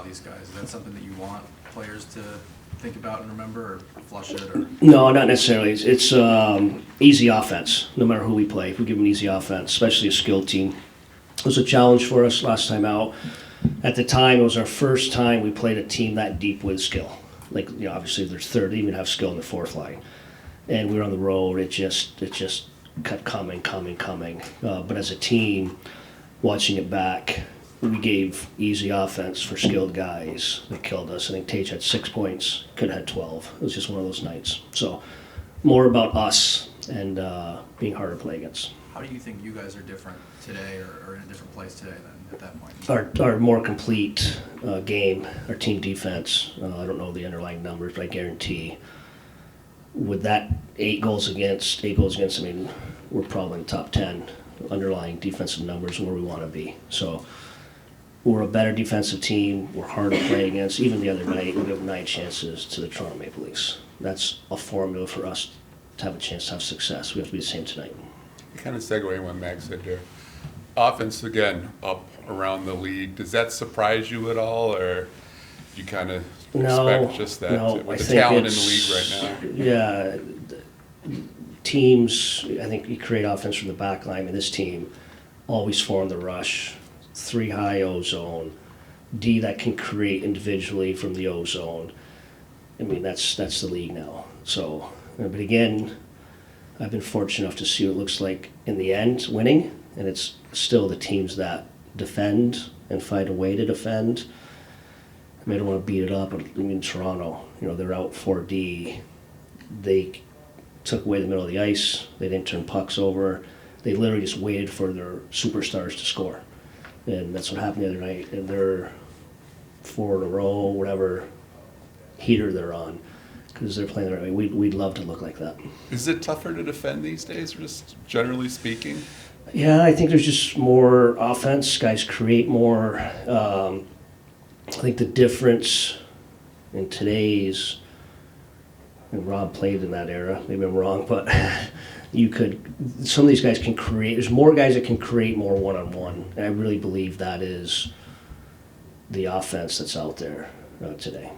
these guys? Is that something that you want players to think about and remember, or flush it? Or No, not necessarily. It's easy offense, no matter who we play. If we give them easy offense, especially a skilled team. It was a challenge for us last time out. At the time, it was our first time we played a team that deep with skill. Like, obviously there's third, they even have skill in the fourth line. And we were on the road, it just kept coming. But as a team, watching it back, we gave easy offense for skilled guys that killed us. I think Tage had 6 points, could have had 12. It was just one of those nights. So more about us and being hard to play against. how do you think you guys are different today, or in a different place today than at that point? Our more complete game, our team defense, I don't know the underlying numbers, but I guarantee with that 8 goals against, I mean, we're probably in the top 10 underlying defensive numbers where we want to be. So we're a better defensive team. We're hard to play against. Even the other night, we gave 9 chances to the Toronto Maple Leafs. That's a formula for us to have a chance to have success. We have to be the same tonight. You kind of segue what Max said there. Offense, again, up around the league. Does that surprise you at all, or you kind of expect just that with the talent in the league right now? Yeah. Teams, I think you create offense from the back line, and this team always form the rush. 3 high O zone, D that can create individually from the O zone. I mean, that's the league now. So, but again, I've been fortunate enough to see what it looks like in the end, winning, and it's still the teams that defend and find a way to defend. I mean, I don't want to beat it up, but I mean, Toronto, they're out 4D. They took away the middle of the ice. They didn't turn pucks over. They literally just waited for their superstars to score. And that's what happened the other night. And they're 4 in a row, whatever heater they're on, because they're playing the right way. We'd love to look like that. Is it tougher to defend these days, just generally speaking? Yeah, I think there's just more offense. Guys create more. I think the difference in today's, and Rob played in that era, maybe I'm wrong, but some of these guys can create, there's more guys that can create more one-on-one, and I really believe that is the offense that's out there today.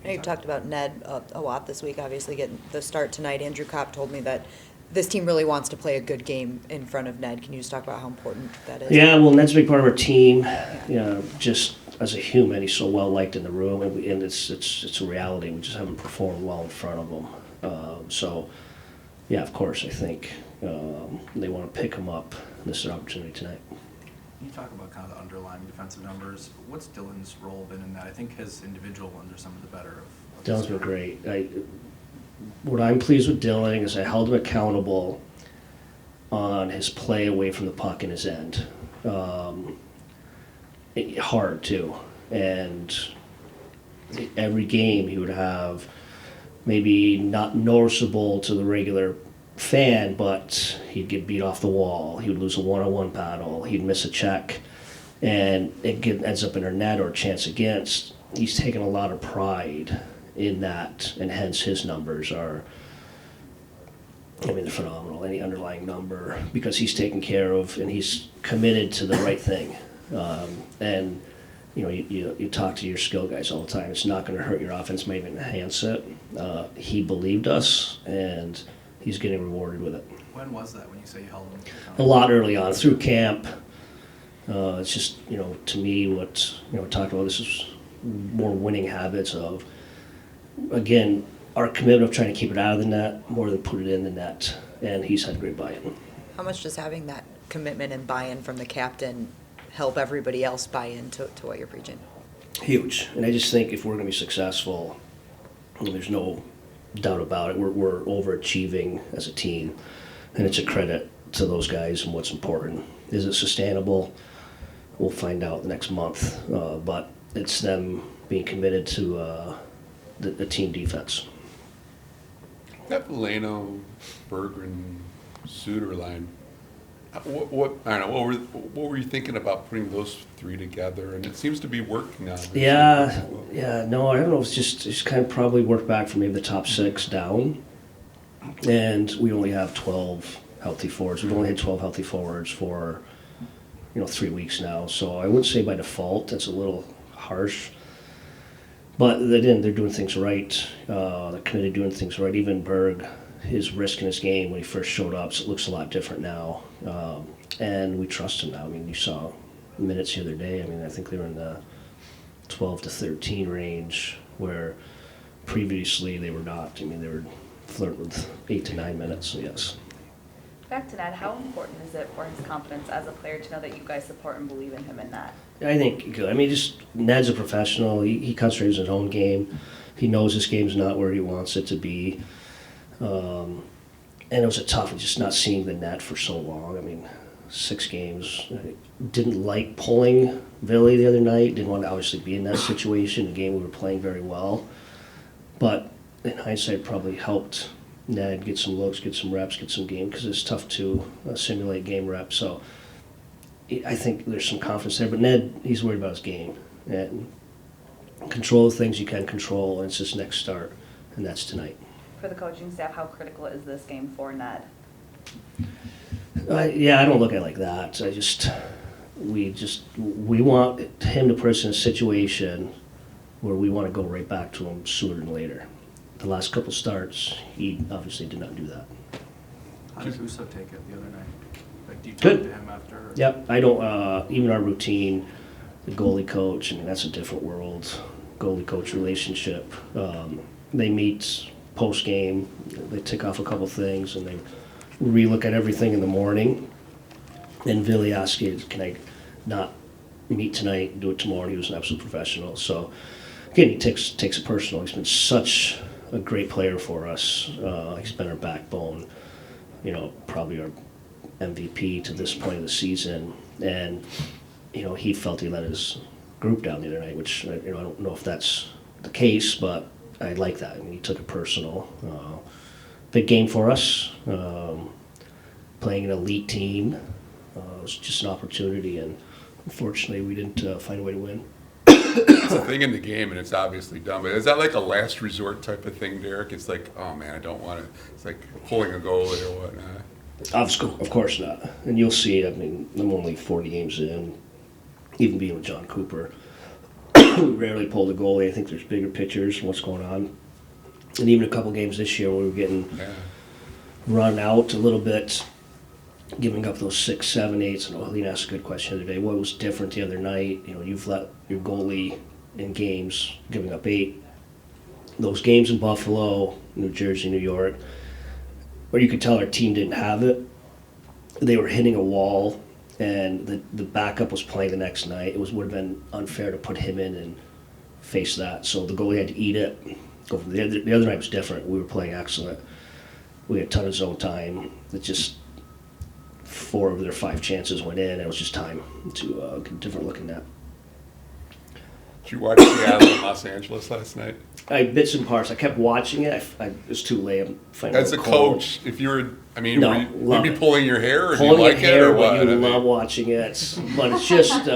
I know you've talked about Ned a lot this week, obviously getting the start tonight. Andrew Kopp told me that this team really wants to play a good game in front of Ned. Can you just talk about how important that is? Yeah, well, Ned's a big part of our team. Just as a human, he's so well liked in the room, and it's a reality. We just haven't performed well in front of him. So, yeah, of course, I think they want to pick him up. This is an opportunity tonight. Can you talk about kind of the underlying defensive numbers? What's Dylan's role been in that? I think his individual ones are some of the better. Dylan's been great. What I'm pleased with Dylan is I held him accountable on his play away from the puck in his end. Hard, too. And every game he would have maybe not noticeable to the regular fan, but he'd get beat off the wall. He would lose a one-on-one battle. He'd miss a check, and ends up in our net or a chance against. He's taken a lot of pride in that, and hence his numbers are, they're phenomenal, any underlying number, because he's taken care of and he's committed to the right thing. And you talk to your skill guys all the time. It's not going to hurt your offense, might even enhance it. He believed us, and he's getting rewarded with it. When was that, when you say you held him? A lot early on, through camp. It's just, to me, what we talked about, this is more winning habits of, again, our commitment of trying to keep it out of the net more than put it in the net, and he's had great buy-in. How much does having that commitment and buy-in from the captain help everybody else buy into what you're preaching? Huge. And I just think if we're going to be successful, there's no doubt about it, we're overachieving as a team, and it's a credit to those guys and what's important. Is it sustainable? We'll find out the next month, but it's them being committed to the team defense. That Leno, Berggren, Suter line. What I don't know. What were you thinking about putting those 3 together? And it seems to be working out. Yeah. No, I don't know. It's just kind of probably worked back from maybe the top 6 down, and we only have 12 healthy forwards. We've only had 12 healthy forwards for 3 weeks now. So I wouldn't say by default. That's a little harsh. But they didn't. They're doing things right. They're committed to doing things right. Even Berg, his risk in his game when he first showed up, so it looks a lot different now. And we trust him now. I mean, you saw minutes the other day. I mean, I think they were in the 12 to 13 range, where previously they were not. I mean, they were flirting with 8 to 9 minutes, so yes. Back to Ned, how important is it for his confidence as a player to know that you guys support and believe in him in that? I think, I mean, just Ned's a professional. He concentrates on his own game. He knows his game's not where he wants it to be. And it was a tough, just not seeing the net for so long. I mean, 6 games. I didn't like pulling Billy the other night. Didn't want to obviously be in that situation. A game we were playing very well. But in hindsight, probably helped Ned get some looks, get some reps, get some game, because it's tough to simulate game reps. So I think there's some confidence there. But Ned, he's worried about his game. And control the things you can control, and it's his next start, and that's tonight. For the coaching staff, how critical is this game for Ned? Yeah, I don't look at it like that. We want him to put us in a situation where we want to go right back to him sooner than later. The last couple starts, he obviously did not do that. How did Uso take it the other night? Like, do you talk Good. to him after? Or? Yep, I don't, even our routine, the goalie coach, I mean, that's a different world, goalie coach relationship. They meet post-game, they tick off a couple things, and they relook at everything in the morning. And Billy asked you, can I not meet tonight, do it tomorrow? He was an absolute professional. So, again, he takes it personal. He's been such a great player for us. He's been our backbone, probably our MVP to this point of the season. And, he felt he let his group down the other night, which, I don't know if that's the case, but I like that. I mean, he took it personal. Big game for us. Playing an elite team. It was just an opportunity, and unfortunately we didn't find a way to win. It's a thing in the game, and it's obviously dumb. But is that like a last resort type of thing, Derek? It's like, oh man, I don't want to. It's like pulling a goalie or whatnot. Of course not. And you'll see, I mean, I'm only 40 games in, even being with John Cooper. We rarely pull the goalie. I think there's bigger pictures and what's going on. And even a couple games this year where we were getting run out a little bit, giving up those 6, 7, 8s. And Helene asked a good question today. What was different the other night? You've let your goalie in games giving up 8. Those games in Buffalo, New Jersey, New York, where you could tell our team didn't have it. They were hitting a wall, and the backup was playing the next night. It would have been unfair to put him in and face that. So the goalie had to eat it. The other night was different. We were playing excellent. We had a ton of zone time. It just 4 of their 5 chances went in, and it was just time to get a different look at that. Did you watch Seattle and Los Angeles last night? Bits and parts. I kept watching it. It was too late. As a coach, if you were, No, would you be pulling your hair, or pulling do you like hair, it, or what? You love watching it, but it's just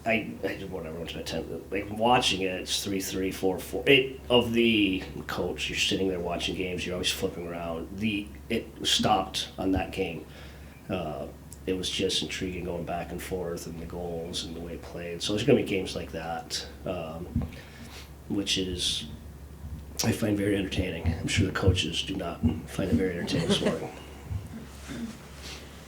I did whatever. Went to attend. Like watching it, it's 3-3, 4-4. Of the coach, you're sitting there watching games. You're always flipping around. It stopped on that game. It was just intriguing going back and forth and the goals and the way it played. So there's going to be games like that, which I find very entertaining. I'm sure the coaches do not find it very entertaining this morning.